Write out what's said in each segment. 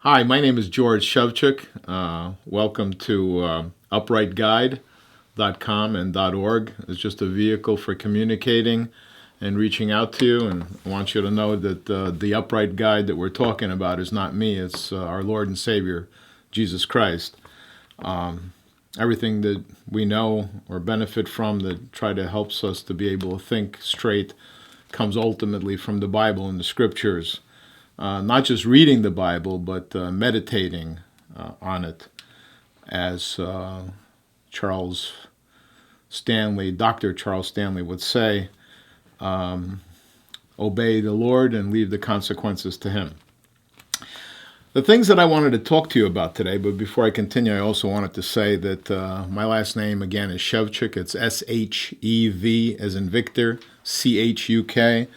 Hi, my name is George Shevchuk. Welcome to uprightguide.com and .org. It's just a vehicle for communicating and reaching out to you. And I want you to know that the upright guide that we're talking about is not me. It's our Lord and Savior, Jesus Christ. Everything that we know or benefit from that try to helps us to be able to think straight comes ultimately from the Bible and the Scriptures. Not just reading the Bible, but meditating on it, as Charles Stanley, Dr. Charles Stanley would say, obey the Lord and leave the consequences to Him. The things that I wanted to talk to you about today, but before I continue, I also wanted to say that my last name, again, is Shevchuk. It's S-H-E-V as in Victor, C-H-U-K.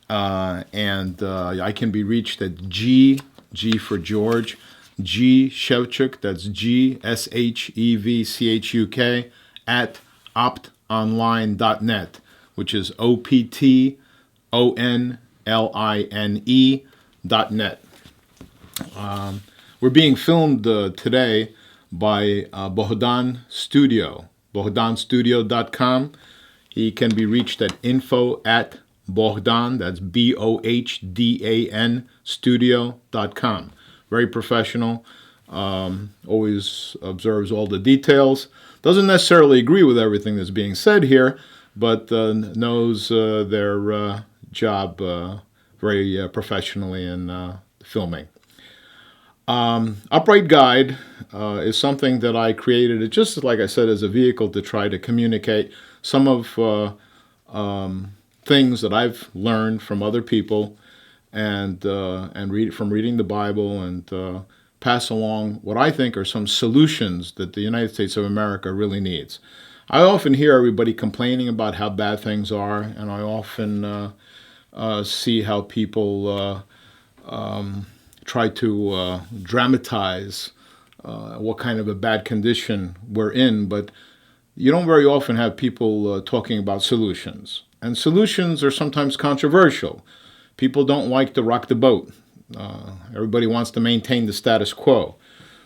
And I can be reached at G for George, G Shevchuk, that's G-S-H-E-V-C-H-U-K, at optonline.net, which is OPTONLINE.net. We're being filmed today by Bohdan Studio, bohdanstudio.com. He can be reached at info@Bohdan, that's BOHDAN studio.com. Very professional, always observes all the details. Doesn't necessarily agree with everything that's being said here, but knows their job very professionally in filming. Upright Guide is something that I created, just like I said, as a vehicle to try to communicate some of things that I've learned from other people and read from reading the Bible and pass along what I think are some solutions that the United States of America really needs. I often hear everybody complaining about how bad things are, and I often see how people try to dramatize what kind of a bad condition we're in, but you don't very often have people talking about solutions. And solutions are sometimes controversial. People don't like to rock the boat. Everybody wants to maintain the status quo.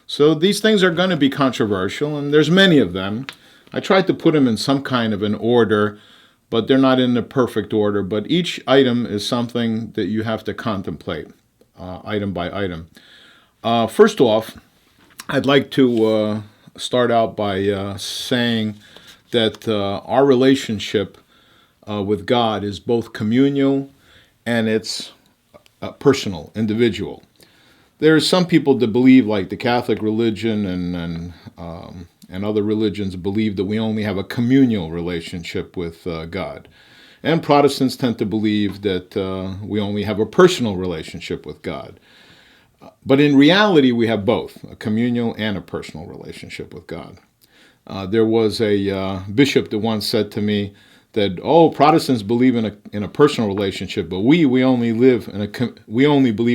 So these things are going to be controversial, and there's many of them. I tried to put them in some kind of an order, but they're not in the perfect order. But each item is something that you have to contemplate, item by item. First off, I'd like to start out by saying that our relationship with God is both communal and it's personal, individual. There's some people that believe, like the Catholic religion and other religions, believe that we only have a communal relationship with God. And Protestants tend to believe that we only have a personal relationship with God. But in reality, we have both, a communal and a personal relationship with God. There was a bishop that once said to me that, Protestants believe in a personal relationship, but we only believe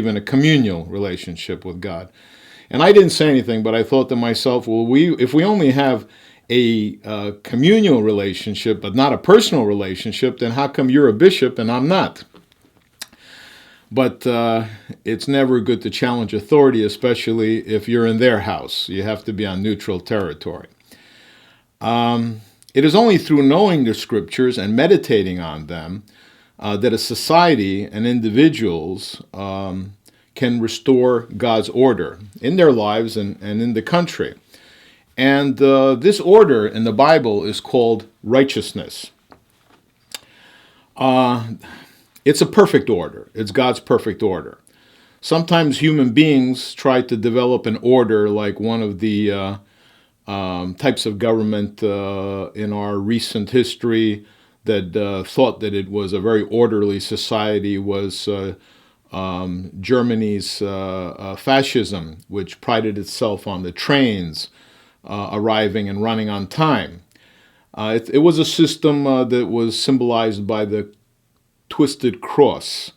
in a communal relationship with God. And I didn't say anything, but I thought to myself, well, if we only have a communal relationship but not a personal relationship, then how come you're a bishop and I'm not? But it's never good to challenge authority, especially if you're in their house. You have to be on neutral territory. It is only through knowing the Scriptures and meditating on them that a society and individuals can restore God's order in their lives and in the country. And this order in the Bible is called righteousness. It's a perfect order. It's God's perfect order. Sometimes human beings try to develop an order like one of the types of government in our recent history that thought that it was a very orderly society was Germany's fascism, which prided itself on the trains arriving and running on time. It was a system that was symbolized by the twisted cross.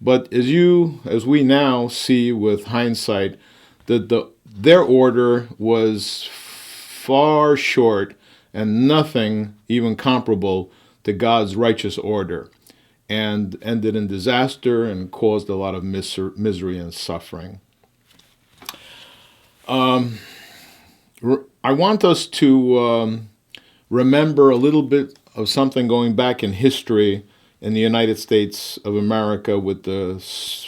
But as we now see with hindsight, that their order was far short and nothing even comparable to God's righteous order, and ended in disaster and caused a lot of misery and suffering. I want us to remember a little bit of something going back in history in the United States of America with the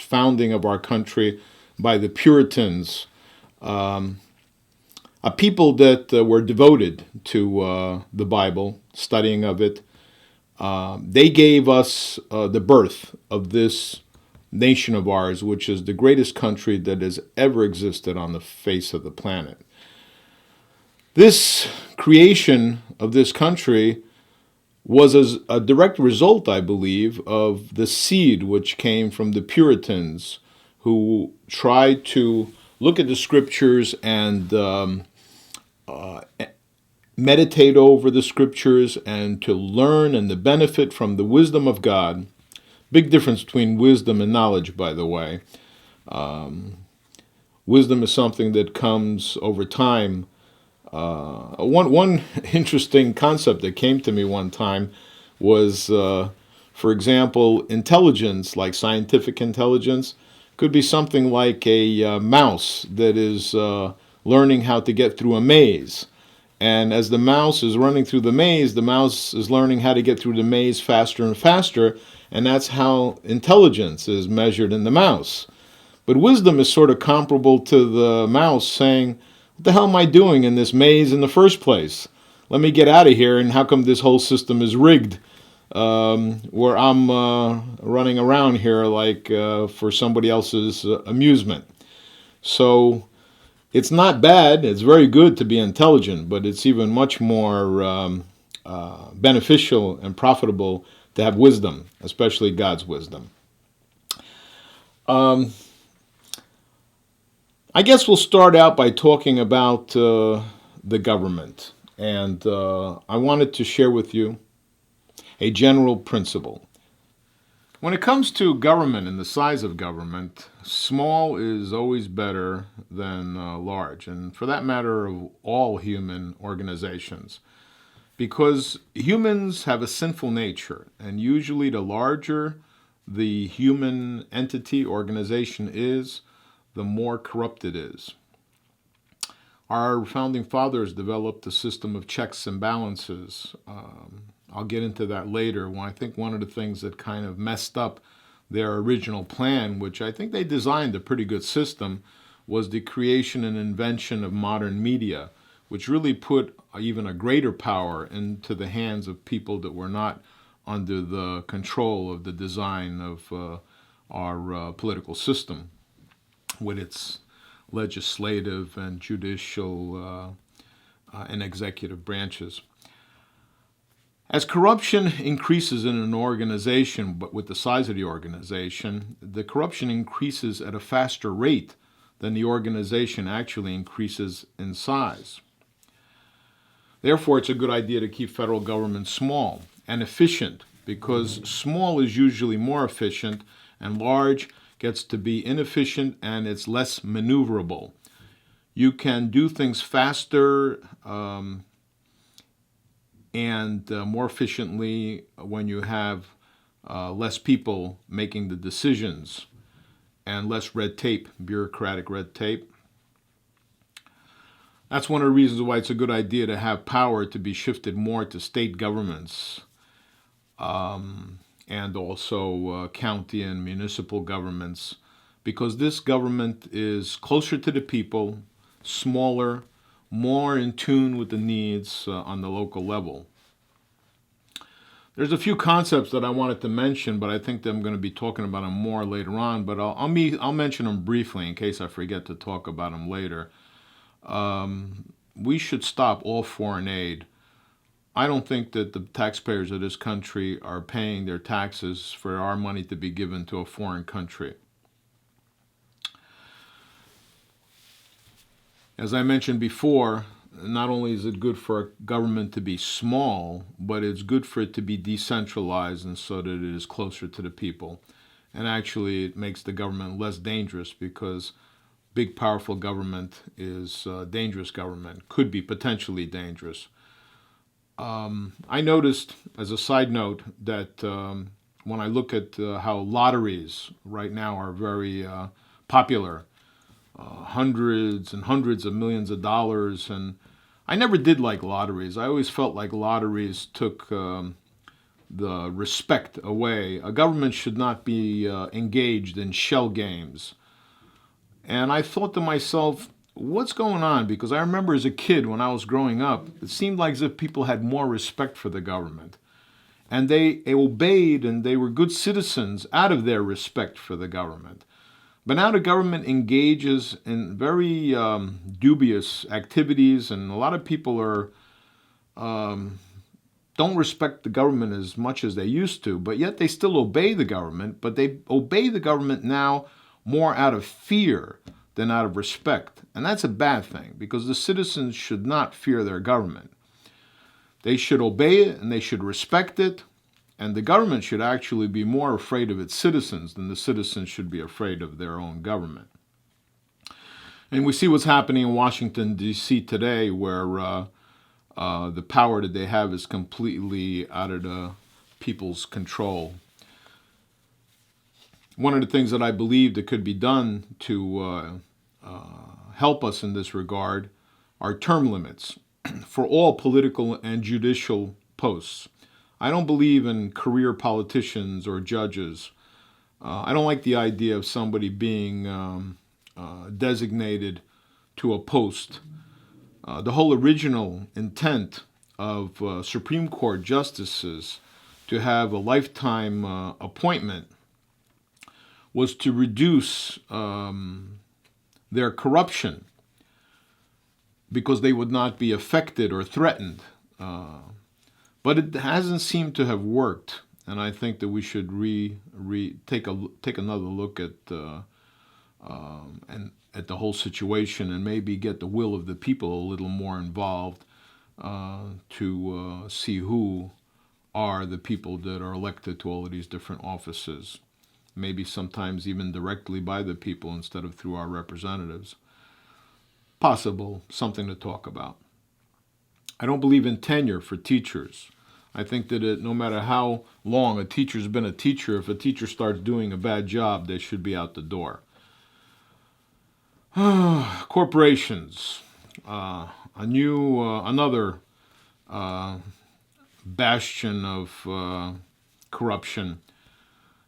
founding of our country by the Puritans, a people that were devoted to the Bible, studying of it. They gave us the birth of this nation of ours, which is the greatest country that has ever existed on the face of the planet. This creation of this country was as a direct result, I believe, of the seed which came from the Puritans, who tried to look at the scriptures and meditate over the scriptures and to learn and to benefit from the wisdom of God. Big difference between wisdom and knowledge, by the way. Wisdom is something that comes over time. One interesting concept that came to me one time was, for example, intelligence, like scientific intelligence, could be something like a mouse that is learning how to get through a maze. And as the mouse is running through the mouse is learning how to get through the maze faster and faster, and that's how intelligence is measured in the mouse. But wisdom is sort of comparable to the mouse saying, what the hell am I doing in this maze in the first place? Let me get out of here, and how come this whole system is rigged where I'm running around here like for somebody else's amusement? So it's not bad, it's very good to be intelligent, but it's even much more beneficial and profitable to have wisdom, especially God's wisdom. I guess we'll start out by talking about the government. And I wanted to share with you a general principle. When it comes to government and the size of government, small is always better than large, and for that matter, of all human organizations. Because humans have a sinful nature, and usually the larger the human entity, organization is, the more corrupt it is. Our founding fathers developed a system of checks and balances. I'll get into that later. When I think one of the things that kind of messed up their original plan, which I think they designed a pretty good system, was the creation and invention of modern media, which really put even a greater power into the hands of people that were not under the control of the design of our political system, with its legislative and judicial and executive branches. As corruption increases in an organization, but with the size of the organization, the corruption increases at a faster rate than the organization actually increases in size. Therefore, it's a good idea to keep federal government small and efficient, because small is usually more efficient and large gets to be inefficient and it's less maneuverable. You can do things faster and more efficiently when you have less people making the decisions and less red tape, bureaucratic red tape. That's one of the reasons why it's a good idea to have power to be shifted more to state governments and also county and municipal governments, because this government is closer to the people, smaller, more in tune with the needs on the local level. There's a few concepts that I wanted to mention, but I think that I'm going to be talking about them more later on, but I'll mention them briefly in case I forget to talk about them later. We should stop all foreign aid. I don't think that the taxpayers of this country are paying their taxes for our money to be given to a foreign country. As I mentioned before, not only is it good for a government to be small, but it's good for it to be decentralized and so that it is closer to the people. And actually, it makes the government less dangerous, because big, powerful government is dangerous government, could be potentially dangerous. I noticed, as a side note, that when I look at how lotteries right now are very popular, hundreds and hundreds of millions of dollars. And I never did like lotteries. I always felt like lotteries took the respect away. A government should not be engaged in shell games. And I thought to myself, what's going on? Because I remember as a kid when I was growing up, it seemed like as if people had more respect for the government. And they obeyed and they were good citizens out of their respect for the government. But now the government engages in very dubious activities, and a lot of people don't respect the government as much as they used to, but yet they still obey the government, but they obey the government now more out of fear than out of respect. And that's a bad thing, because the citizens should not fear their government. They should obey it and they should respect it, and the government should actually be more afraid of its citizens than the citizens should be afraid of their own government. And we see what's happening in Washington, D.C. today, where the power that they have is completely out of the people's control. One of the things that I believe that could be done to help us in this regard are term limits for all political and judicial posts. I don't believe in career politicians or judges. I don't like the idea of somebody being designated to a post. The whole original intent of Supreme Court justices to have a lifetime appointment was to reduce their corruption, because they would not be affected or threatened. But it hasn't seemed to have worked, and I think that we should take another look at at the whole situation, and maybe get the will of the people a little more involved to see who are the people that are elected to all of these different offices. Maybe sometimes even directly by the people instead of through our representatives. Possible, something to talk about. I don't believe in tenure for teachers. I think that no matter how long a teacher's been a teacher, if a teacher starts doing a bad job, they should be out the door. Corporations, another bastion of corruption.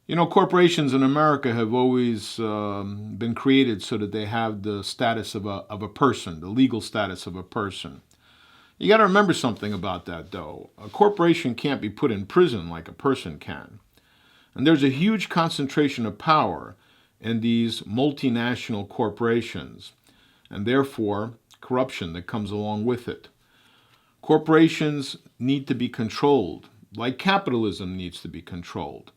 You know, corporations in America have always been created so that they have the status of a person, the legal status of a person. You got to remember something about that, though. A corporation can't be put in prison like a person can. And there's a huge concentration of power in these multinational corporations, and therefore corruption that comes along with it. Corporations need to be controlled, like capitalism needs to be controlled.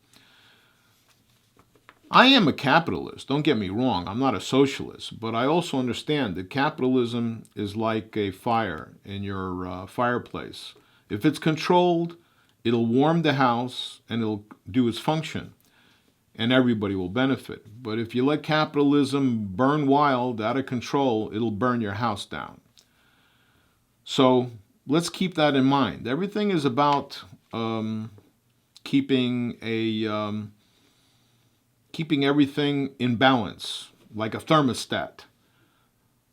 I am a capitalist, don't get me wrong, I'm not a socialist, but I also understand that capitalism is like a fire in your fireplace. If it's controlled, it'll warm the house and it'll do its function, and everybody will benefit. But if you let capitalism burn wild, out of control, it'll burn your house down. So let's keep that in mind. Everything is about keeping everything in balance, like a thermostat.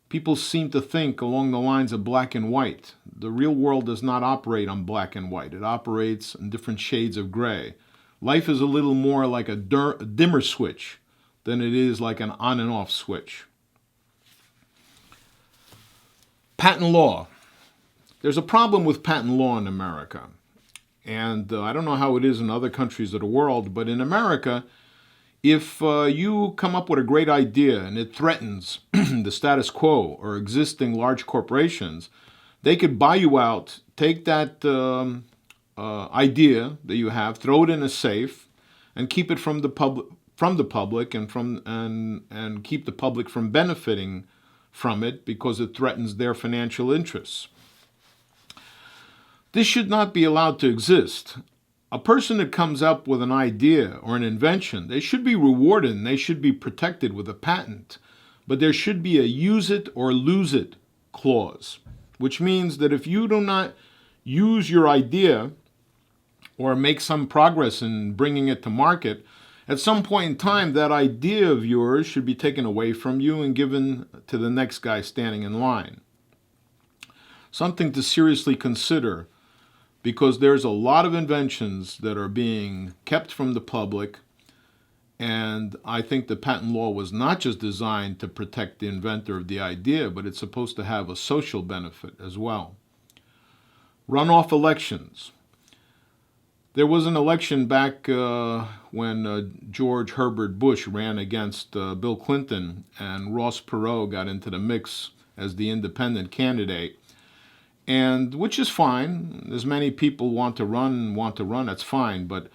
People seem to think along the lines of black and white. The real world does not operate on black and white. It operates in different shades of gray. Life is a little more like a dimmer switch than it is like an on and off switch. Patent law. There's a problem with patent law in America. And I don't know how it is in other countries of the world, but in America, if you come up with a great idea and it threatens the status quo or existing large corporations, they could buy you out, take that idea that you have, throw it in a safe, and keep it from the public, and keep the public from benefiting from it because it threatens their financial interests. This should not be allowed to exist. A person that comes up with an idea or an invention, they should be rewarded and they should be protected with a patent. But there should be a use it or lose it clause, which means that if you do not use your idea or make some progress in bringing it to market, At some point in time, that idea of yours should be taken away from you and given to the next guy standing in line. Something to seriously consider, because there's a lot of inventions that are being kept from the public, and I think the patent law was not just designed to protect the inventor of the idea, but it's supposed to have a social benefit as well. Runoff elections. There was an election back when George Herbert Bush ran against Bill Clinton, and Ross Perot got into the mix as the independent candidate, and which is fine. As many people want to run, that's fine. But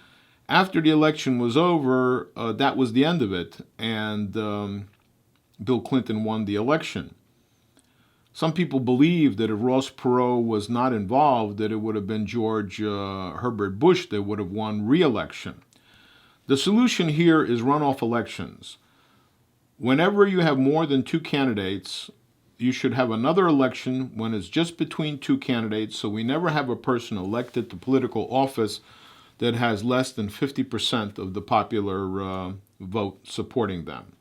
after the election was over, that was the end of it, and Bill Clinton won the election. Some people believe that if Ross Perot was not involved, that it would have been George Herbert Bush that would have won re-election. The solution here is runoff elections. Whenever you have more than two candidates, you should have another election when it's just between two candidates, so we never have a person elected to political office that has less than 50% of the popular vote supporting them.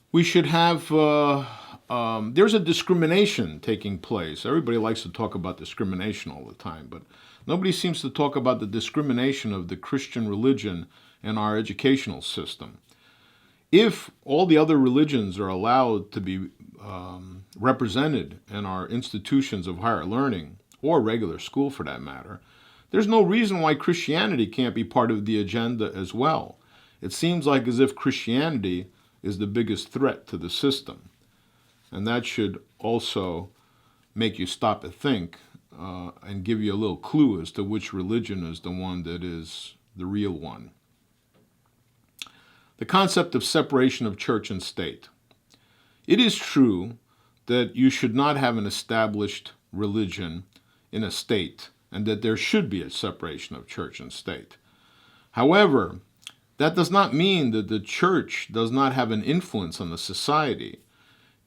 We should have, there's a discrimination taking place. Everybody likes to talk about discrimination all the time, but nobody seems to talk about the discrimination of the Christian religion in our educational system. If all the other religions are allowed to be represented in our institutions of higher learning, or regular school for that matter, there's no reason why Christianity can't be part of the agenda as well. It seems like as if Christianity is the biggest threat to the system. And that should also make you stop and think and give you a little clue as to which religion is the one that is the real one. The concept of separation of church and state. It is true that you should not have an established religion in a state, and that there should be a separation of church and state. However, that does not mean that the church does not have an influence on the society.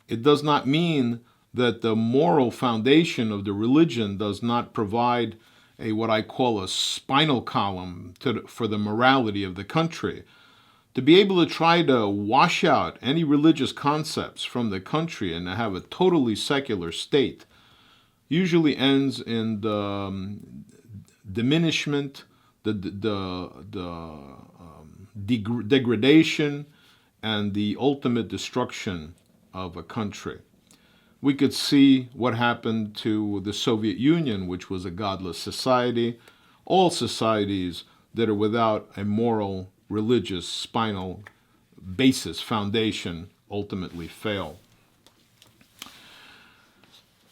It does not mean that the moral foundation of the religion does not provide what I call a spinal column for the morality of the country. To be able to try to wash out any religious concepts from the country and to have a totally secular state usually ends in the diminishment, the degradation, and the ultimate destruction of a country. We could see what happened to the Soviet Union, which was a godless society. All societies that are without a moral, religious, spinal basis, foundation, ultimately fail.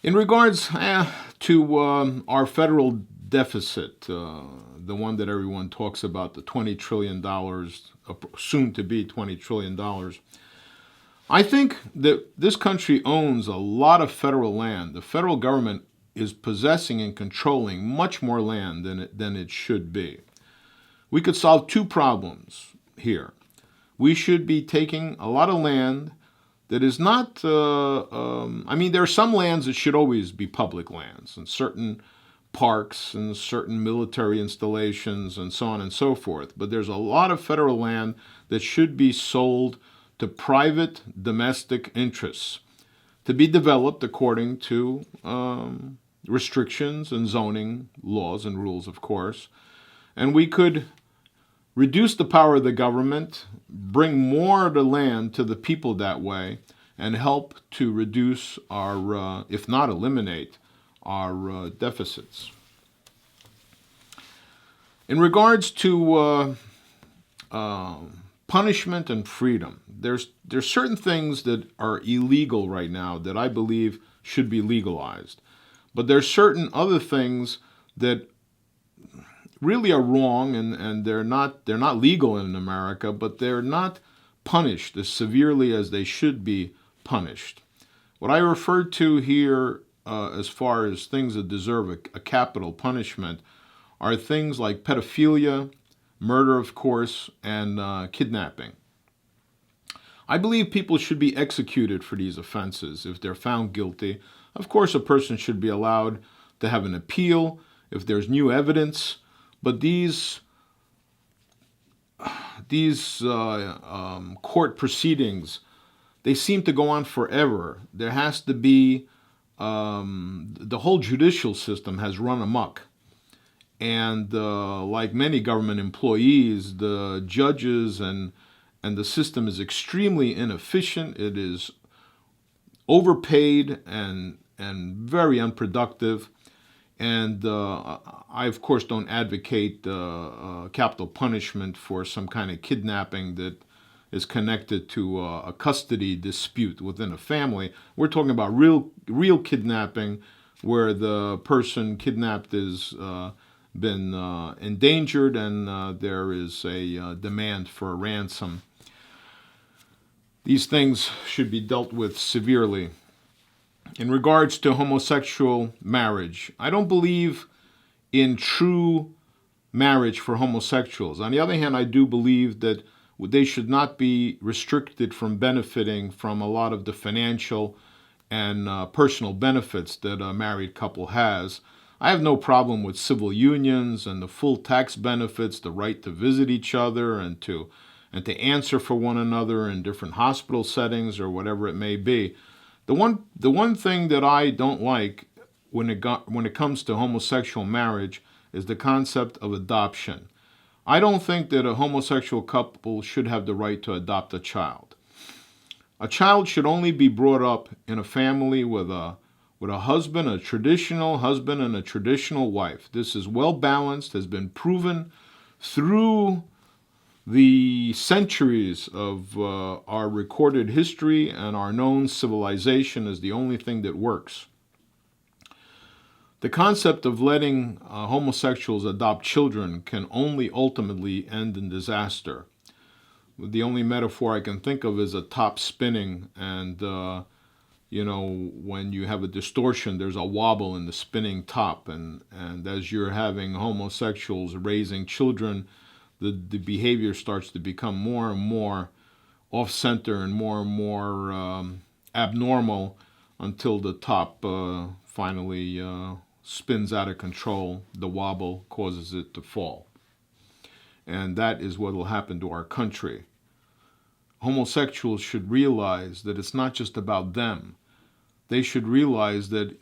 In regards to our federal deficit, the one that everyone talks about, the $20 trillion, soon to be $20 trillion, I think that this country owns a lot of federal land. The federal government is possessing and controlling much more land than it should be. We could solve two problems here. We should be taking a lot of land that is not, there are some lands that should always be public lands, and certain parks and certain military installations and so on and so forth. But there's a lot of federal land that should be sold to private domestic interests to be developed according to restrictions and zoning laws and rules, of course. And we could reduce the power of the government, bring more of the land to the people that way, and help to reduce our, if not eliminate, our deficits. In regards to punishment and freedom, there's certain things that are illegal right now that I believe should be legalized. But there's certain other things that really are wrong, and they're not legal in America, but they're not punished as severely as they should be punished. What I referred to here as far as things that deserve a capital punishment are things like pedophilia, murder, of course, and kidnapping. I believe people should be executed for these offenses if they're found guilty. Of course, a person should be allowed to have an appeal if there's new evidence, but these these court proceedings, they seem to go on forever. There has to be, the whole judicial system has run amok. And like many government employees, the judges and the system is extremely inefficient. It is overpaid and very unproductive. And I, of course, don't advocate capital punishment for some kind of kidnapping that is connected to a custody dispute within a family. We're talking about real kidnapping, where the person kidnapped is been endangered and there is a demand for a ransom. These things should be dealt with severely. In regards to homosexual marriage, I don't believe in true marriage for homosexuals. On the other hand, I do believe that they should not be restricted from benefiting from a lot of the financial and personal benefits that a married couple has. I have no problem with civil unions and the full tax benefits, the right to visit each other and to answer for one another in different hospital settings or whatever it may be. The one thing that I don't like when it comes to homosexual marriage is the concept of adoption. I don't think that a homosexual couple should have the right to adopt a child. A child should only be brought up in a family with a husband, a traditional husband and a traditional wife. This is well balanced, has been proven through the centuries of our recorded history and our known civilization is the only thing that works. The concept of letting homosexuals adopt children can only ultimately end in disaster. The only metaphor I can think of is a top spinning, and when you have a distortion, there's a wobble in the spinning top, and as you're having homosexuals raising children, the behavior starts to become more and more off-center and more abnormal until the top finally spins out of control. The wobble causes it to fall. And that is what will happen to our country. Homosexuals should realize that it's not just about them. They should realize that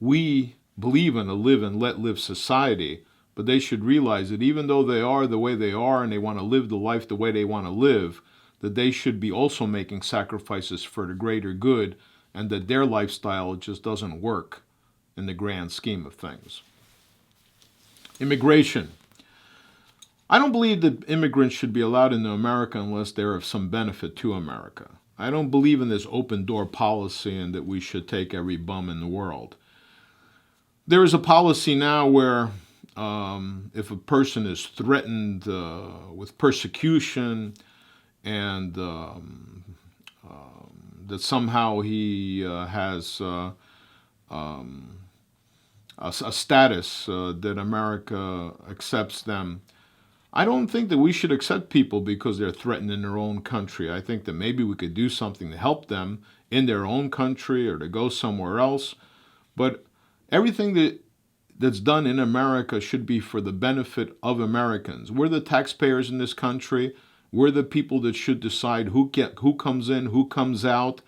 we believe in a live and let live society, but they should realize that even though they are the way they are and they want to live the life the way they want to live, that they should be also making sacrifices for the greater good, and that their lifestyle just doesn't work in the grand scheme of things. Immigration. I don't believe that immigrants should be allowed into America unless they're of some benefit to America. I don't believe in this open door policy and that we should take every bum in the world. There is a policy now where if a person is threatened with persecution and that somehow he has a status that America accepts them, I don't think that we should accept people because they're threatened in their own country. I think that maybe we could do something to help them in their own country or to go somewhere else. But everything that's done in America should be for the benefit of Americans. We're the taxpayers in this country. We're the people that should decide who comes in, who comes out.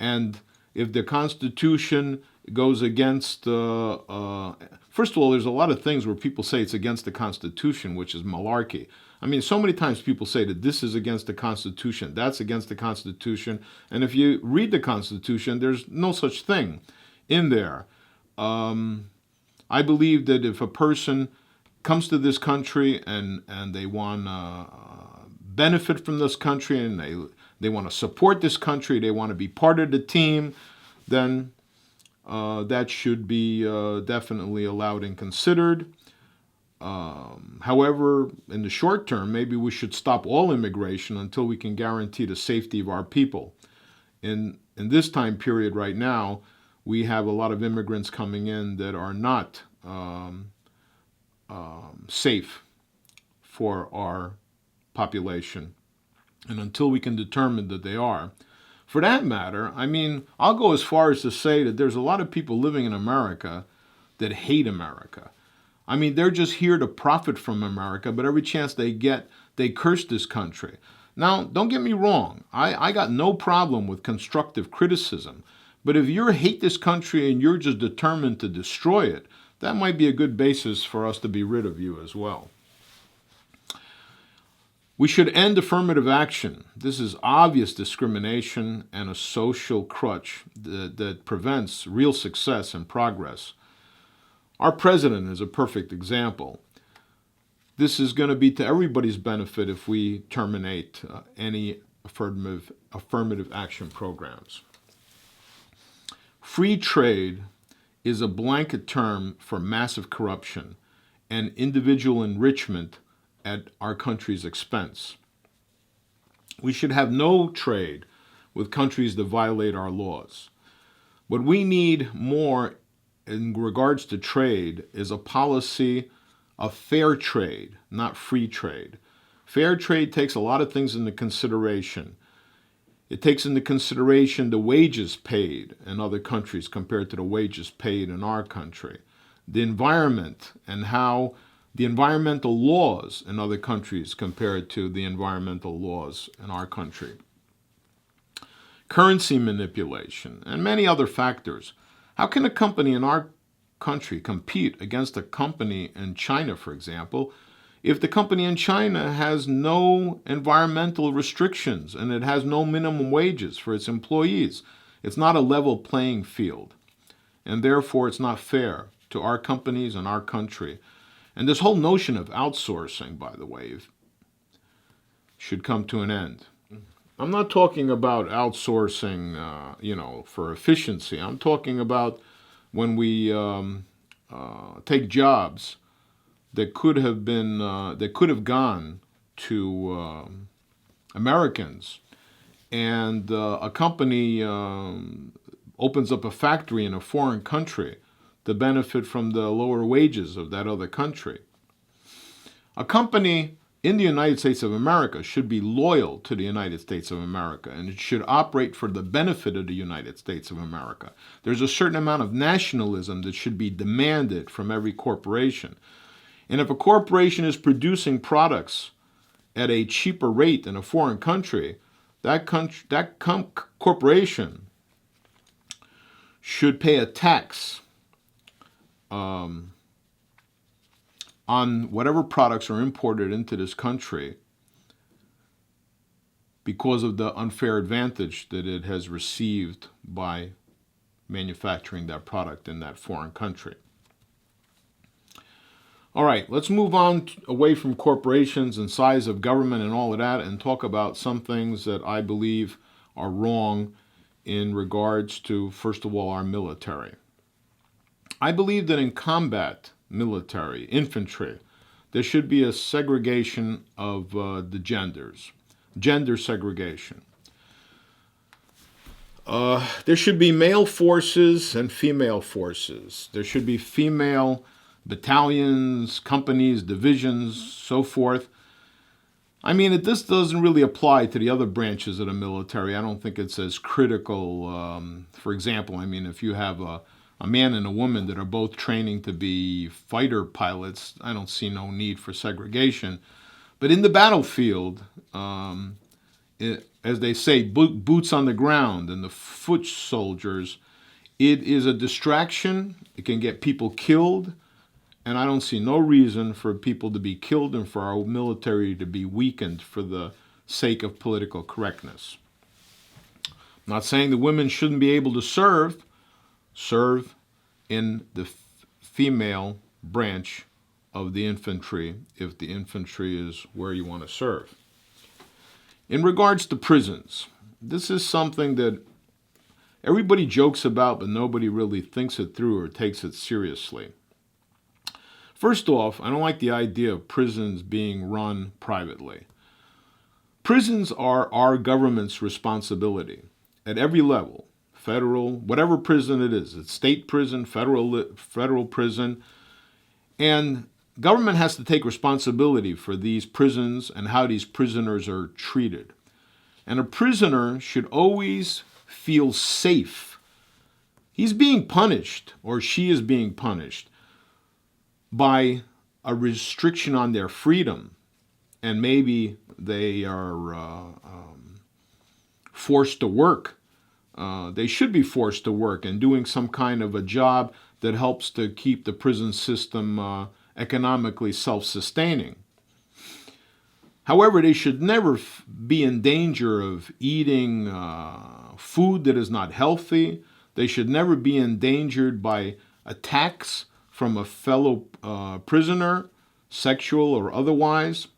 And if the Constitution goes against, first of all, there's a lot of things where people say it's against the Constitution, which is malarkey. I mean, so many times people say that this is against the Constitution, that's against the Constitution. And if you read the Constitution, there's no such thing in there. I believe that if a person comes to this country and they want to benefit from this country and they want to support this country, they want to be part of the team, then that should be definitely allowed and considered. However, in the short term, maybe we should stop all immigration until we can guarantee the safety of our people. In this time period right now, we have a lot of immigrants coming in that are not safe for our population. And until we can determine that they are, for that matter, I mean, I'll go as far as to say that there's a lot of people living in America that hate America. I mean, they're just here to profit from America, but every chance they get, they curse this country. Now, don't get me wrong. I got no problem with constructive criticism. But if you hate this country and you're just determined to destroy it, that might be a good basis for us to be rid of you as well. We should end affirmative action. This is obvious discrimination and a social crutch that prevents real success and progress. Our president is a perfect example. This is going to be to everybody's benefit if we terminate any affirmative action programs. Free trade is a blanket term for massive corruption and individual enrichment at our country's expense. We should have no trade with countries that violate our laws. What we need more in regards to trade is a policy of fair trade, not free trade. Fair trade takes a lot of things into consideration. It takes into consideration the wages paid in other countries compared to the wages paid in our country, the environment and how the environmental laws in other countries compared to the environmental laws in our country, currency manipulation, and many other factors. How can a company in our country compete against a company in China, for example, if the company in China has no environmental restrictions and it has no minimum wages for its employees? It's not a level playing field, and therefore it's not fair to our companies and our country. And this whole notion of outsourcing, by the way, should come to an end. I'm not talking about outsourcing, for efficiency. I'm talking about when we take jobs that could have gone to Americans, and a company opens up a factory in a foreign country to benefit from the lower wages of that other country. A company in the United States of America should be loyal to the United States of America, and it should operate for the benefit of the United States of America. There's a certain amount of nationalism that should be demanded from every corporation. And if a corporation is producing products at a cheaper rate in a foreign country, that corporation should pay a tax on whatever products are imported into this country because of the unfair advantage that it has received by manufacturing that product in that foreign country. All right, let's move on away from corporations and size of government and all of that and talk about some things that I believe are wrong in regards to, first of all, our military. I believe that in combat military, infantry, there should be a segregation of the genders, gender segregation. There should be male forces and female forces. There should be female battalions, companies, divisions, so forth. I mean, this doesn't really apply to the other branches of the military. I don't think it's as critical. For example, I mean, if you have a man and a woman that are both training to be fighter pilots, I don't see no need for segregation. But in the battlefield, as they say, boots on the ground and the foot soldiers, it is a distraction. It can get people killed. And I don't see no reason for people to be killed and for our military to be weakened for the sake of political correctness. I'm not saying the women shouldn't be able to serve in the female branch of the infantry if the infantry is where you want to serve. In regards to prisons, this is something that everybody jokes about, but nobody really thinks it through or takes it seriously. First off, I don't like the idea of prisons being run privately. Prisons are our government's responsibility at every level. Federal, whatever prison it is. It's state prison, federal prison. And government has to take responsibility for these prisons and how these prisoners are treated. And a prisoner should always feel safe. He's being punished, or she is being punished, by a restriction on their freedom, and maybe they are forced to work. They should be forced to work and doing some kind of a job that helps to keep the prison system economically self-sustaining. However, they should never be in danger of eating food that is not healthy. They should never be endangered by attacks from a fellow prisoner, sexual or otherwise.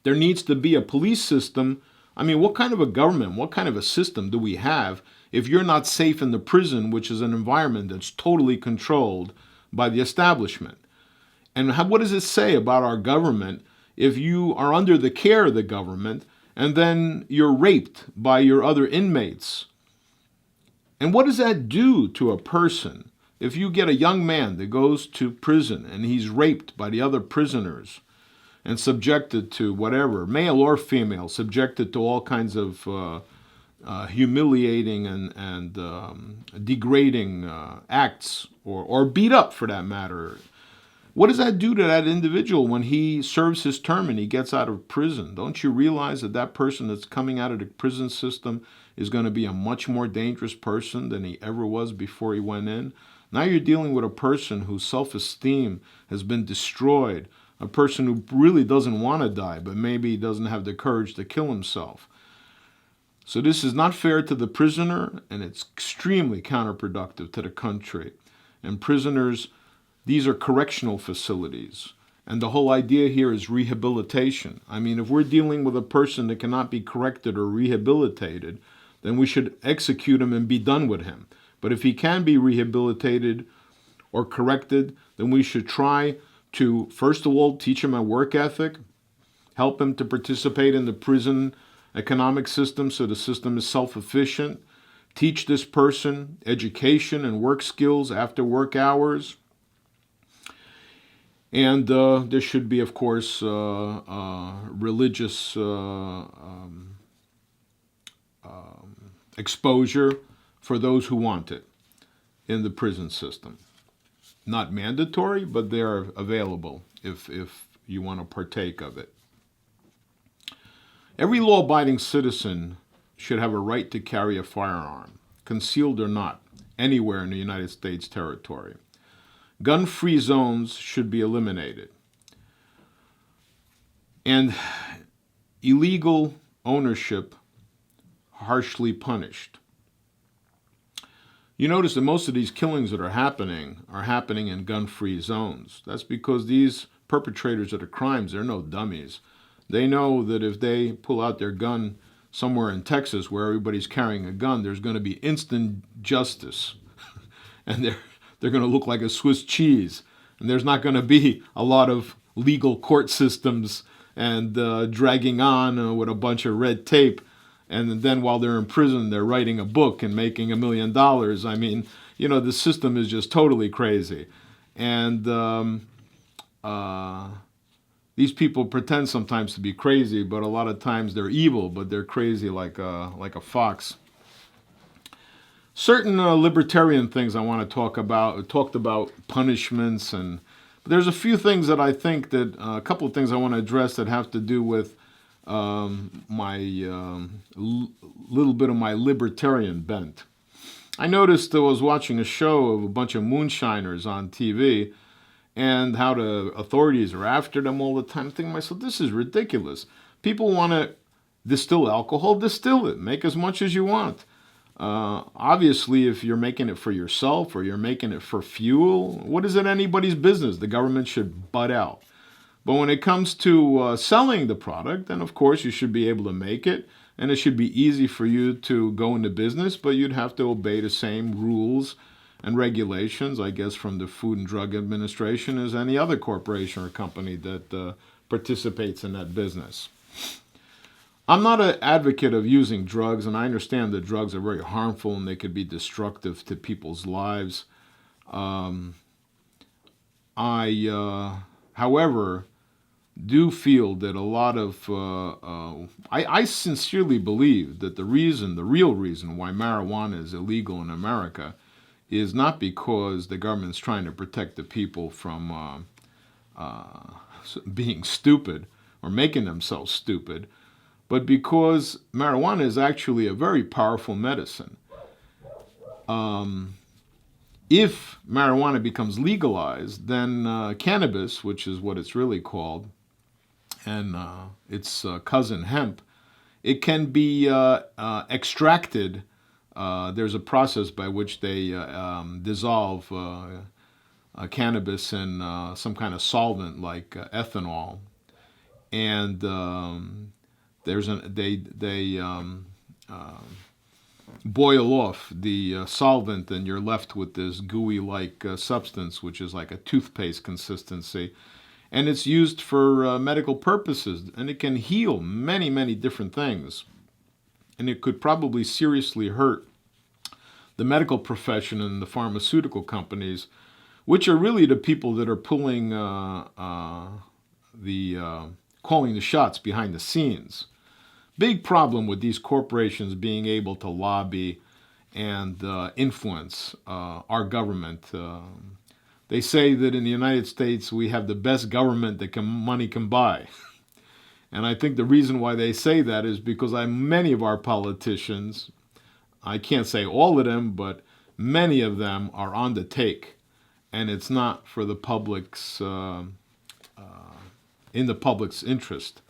There needs to be a police system. I mean, what kind of a government, what kind of a system do we have if you're not safe in the prison, which is an environment that's totally controlled by the establishment? And what does it say about our government if you are under the care of the government and then you're raped by your other inmates? And what does that do to a person if you get a young man that goes to prison and he's raped by the other prisoners and subjected to whatever, male or female, subjected to all kinds of humiliating and degrading acts, or beat up for that matter? What does that do to that individual when he serves his term and he gets out of prison? Don't you realize that that person that's coming out of the prison system is going to be a much more dangerous person than he ever was before he went in? Now you're dealing with a person whose self-esteem has been destroyed, a person who really doesn't want to die, but maybe doesn't have the courage to kill himself. So this is not fair to the prisoner, and it's extremely counterproductive to the country. And prisoners, these are correctional facilities. And the whole idea here is rehabilitation. I mean, if we're dealing with a person that cannot be corrected or rehabilitated, then we should execute him and be done with him. But if he can be rehabilitated or corrected, then we should try to, first of all, teach him a work ethic, help him to participate in the prison economic system so the system is self-efficient, teach this person education and work skills after work hours. And there should be, of course, religious exposure for those who want it in the prison system. Not mandatory, but they are available if you want to partake of it. Every law-abiding citizen should have a right to carry a firearm, concealed or not, anywhere in the United States territory. Gun-free zones should be eliminated. And illegal ownership harshly punished. You notice that most of these killings that are happening in gun-free zones. That's because these perpetrators of the crimes, they're no dummies. They know that if they pull out their gun somewhere in Texas where everybody's carrying a gun, there's going to be instant justice. And they're going to look like a Swiss cheese. And there's not going to be a lot of legal court systems and dragging on with a bunch of red tape. And then while they're in prison, they're writing a book and making $1 million. I mean, you know, the system is just totally crazy. And these people pretend sometimes to be crazy, but a lot of times they're evil, but they're crazy like a fox. Certain libertarian things I want to talk about. I talked about punishments, but there's a few things that I think that, a couple of things I want to address that have to do with my little bit of my libertarian bent. I noticed I was watching a show of a bunch of moonshiners on TV and how the authorities are after them all the time. I'm thinking to myself, this is ridiculous. People want to distill alcohol, distill it. Make as much as you want. Obviously, if you're making it for yourself or you're making it for fuel, what is it anybody's business? The government should butt out. But when it comes to selling the product, then of course you should be able to make it, and it should be easy for you to go into business, but you'd have to obey the same rules and regulations, I guess, from the Food and Drug Administration as any other corporation or company that participates in that business. I'm not an advocate of using drugs, and I understand that drugs are very harmful and they could be destructive to people's lives. However, do feel that a lot of, I sincerely believe that the real reason why marijuana is illegal in America is not because the government's trying to protect the people from being stupid or making themselves stupid, but because marijuana is actually a very powerful medicine. If marijuana becomes legalized, then cannabis, which is what it's really called, and its cousin hemp, it can be extracted. There's a process by which they dissolve cannabis in some kind of solvent like ethanol, and they boil off the solvent, and you're left with this gooey-like substance, which is like a toothpaste consistency. And it's used for medical purposes, and it can heal many, many different things. And it could probably seriously hurt the medical profession and the pharmaceutical companies, which are really the people that are pulling calling the shots behind the scenes. Big problem with these corporations being able to lobby and influence our government. They say that in the United States we have the best government that money can buy. And I think the reason why they say that is because many of our politicians, I can't say all of them, but many of them are on the take. And it's not for the public's, in the public's interest,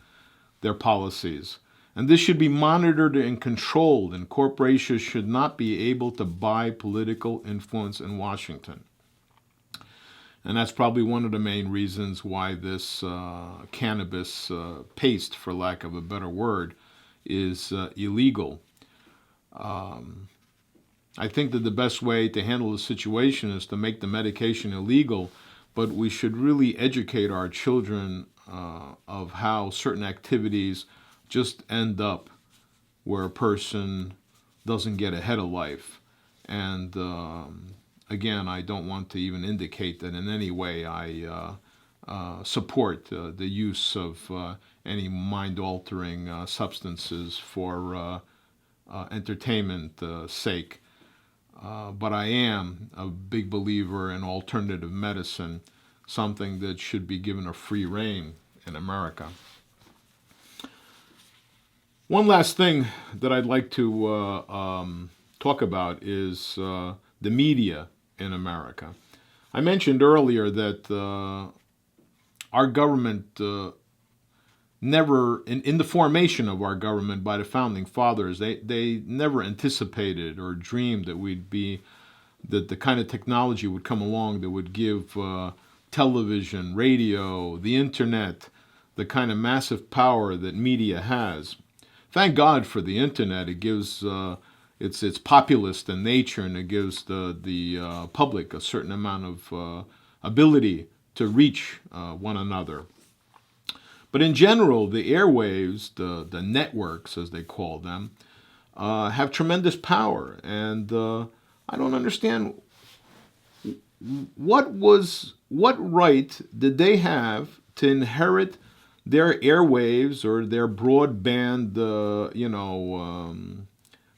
their policies. And this should be monitored and controlled, and corporations should not be able to buy political influence in Washington. And that's probably one of the main reasons why this cannabis paste, for lack of a better word, is illegal. I think that the best way to handle the situation is to make the medication illegal, but we should really educate our children of how certain activities just end up where a person doesn't get ahead of life. And again, I don't want to even indicate that in any way I support the use of any mind-altering substances for entertainment sake. But I am a big believer in alternative medicine, something that should be given a free rein in America. One last thing that I'd like to talk about is the media in America. I mentioned earlier that our government never, in the formation of our government by the founding fathers, they never anticipated or dreamed that the kind of technology would come along that would give television, radio, the internet, the kind of massive power that media has. Thank God for the internet. It gives it's populist in nature, and it gives the public a certain amount of ability to reach one another. But in general, the airwaves, the networks, as they call them, have tremendous power. And I don't understand what right did they have to inherit their airwaves or their broadband,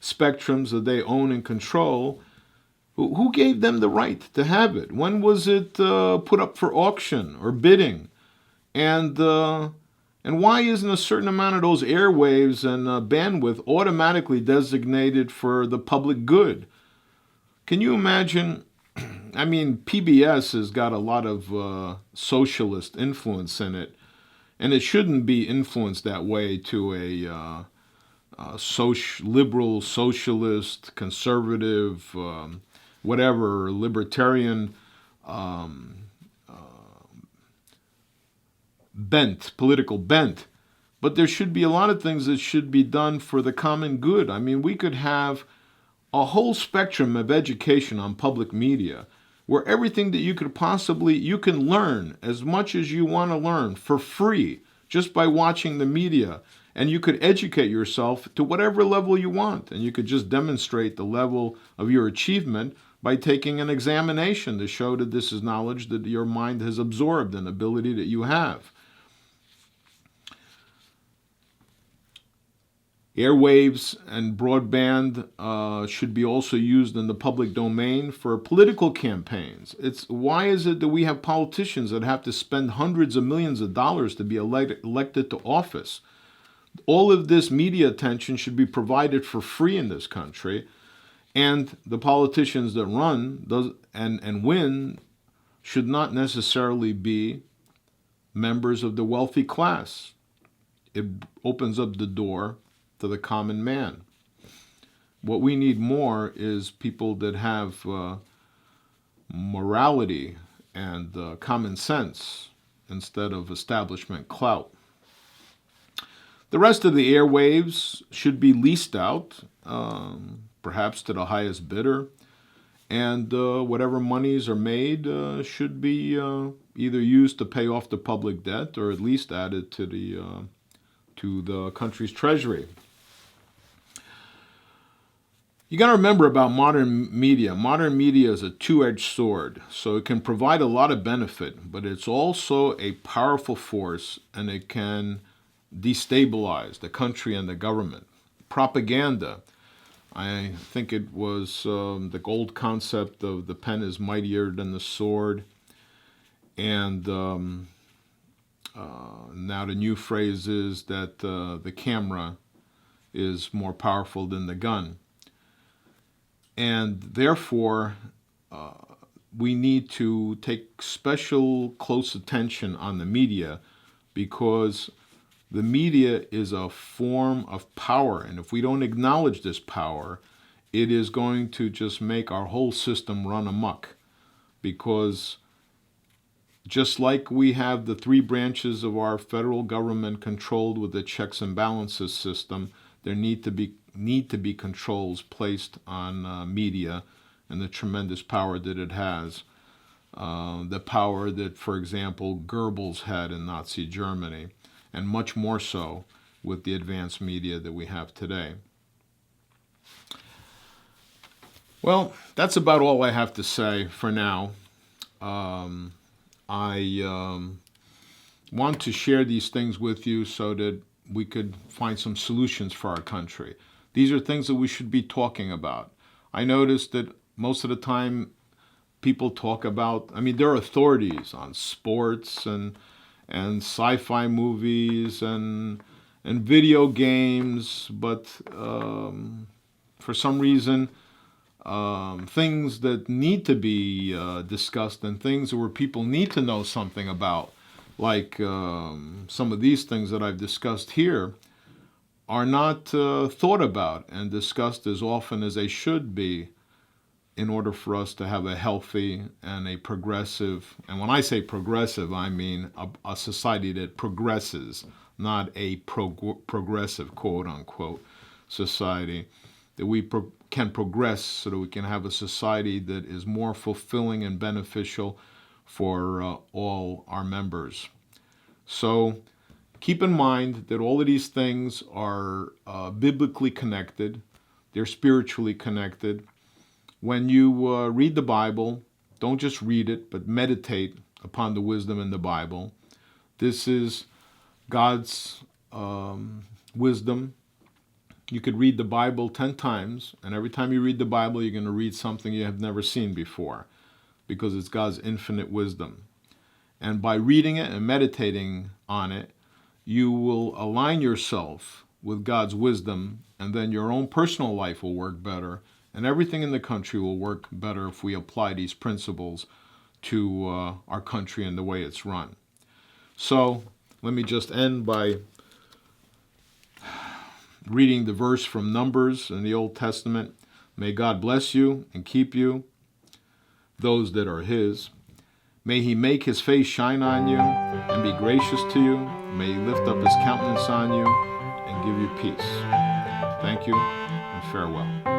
spectrums that they own and control. Who gave them the right to have it? When was it put up for auction or bidding? And why isn't a certain amount of those airwaves and bandwidth automatically designated for the public good? Can you imagine? I mean, PBS has got a lot of socialist influence in it, and it shouldn't be influenced that way to a liberal, socialist, conservative, whatever, libertarian political bent. But there should be a lot of things that should be done for the common good. I mean, we could have a whole spectrum of education on public media where everything that you can learn as much as you want to learn for free just by watching the media. And you could educate yourself to whatever level you want. And you could just demonstrate the level of your achievement by taking an examination to show that this is knowledge that your mind has absorbed, an ability that you have. Airwaves and broadband should be also used in the public domain for political campaigns. Why is it that we have politicians that have to spend hundreds of millions of dollars to be elected to office? All of this media attention should be provided for free in this country, and the politicians that run and win should not necessarily be members of the wealthy class. It opens up the door to the common man. What we need more is people that have morality and common sense instead of establishment clout. The rest of the airwaves should be leased out, perhaps to the highest bidder, and whatever monies are made should be either used to pay off the public debt or at least added to the country's treasury. You got to remember about modern media. Modern media is a two-edged sword, so it can provide a lot of benefit, but it's also a powerful force, and it can destabilize the country and the government. Propaganda. I think it was the old concept of the pen is mightier than the sword, and now the new phrase is that the camera is more powerful than the gun. And therefore, we need to take special close attention on the media, because the media is a form of power. And if we don't acknowledge this power, it is going to just make our whole system run amok. Because just like we have the three branches of our federal government controlled with the checks and balances system, there need to be controls placed on media and the tremendous power that it has. The power that, for example, Goebbels had in Nazi Germany, and much more so with the advanced media that we have today. Well, that's about all I have to say for now. I want to share these things with you so that we could find some solutions for our country. These are things that we should be talking about. I noticed that most of the time people talk about, there are authorities on sports and sci-fi movies and video games, but for some reason, things that need to be discussed and things where people need to know something about, like some of these things that I've discussed here, are not thought about and discussed as often as they should be in order for us to have a healthy and a progressive, and when I say progressive, I mean a society that progresses, not a progressive, quote unquote, society, that we can progress so that we can have a society that is more fulfilling and beneficial for all our members. So keep in mind that all of these things are biblically connected. They're spiritually connected. When you read the Bible, don't just read it, but meditate upon the wisdom in the Bible. This is God's wisdom. You could read the Bible 10 times, and every time you read the Bible, you're going to read something you have never seen before, because it's God's infinite wisdom. And by reading it and meditating on it, you will align yourself with God's wisdom, and then your own personal life will work better, and everything in the country will work better if we apply these principles to our country and the way it's run. So let me just end by reading the verse from Numbers in the Old Testament. May God bless you and keep you, those that are His. May He make His face shine on you and be gracious to you. May He lift up His countenance on you and give you peace. Thank you and farewell.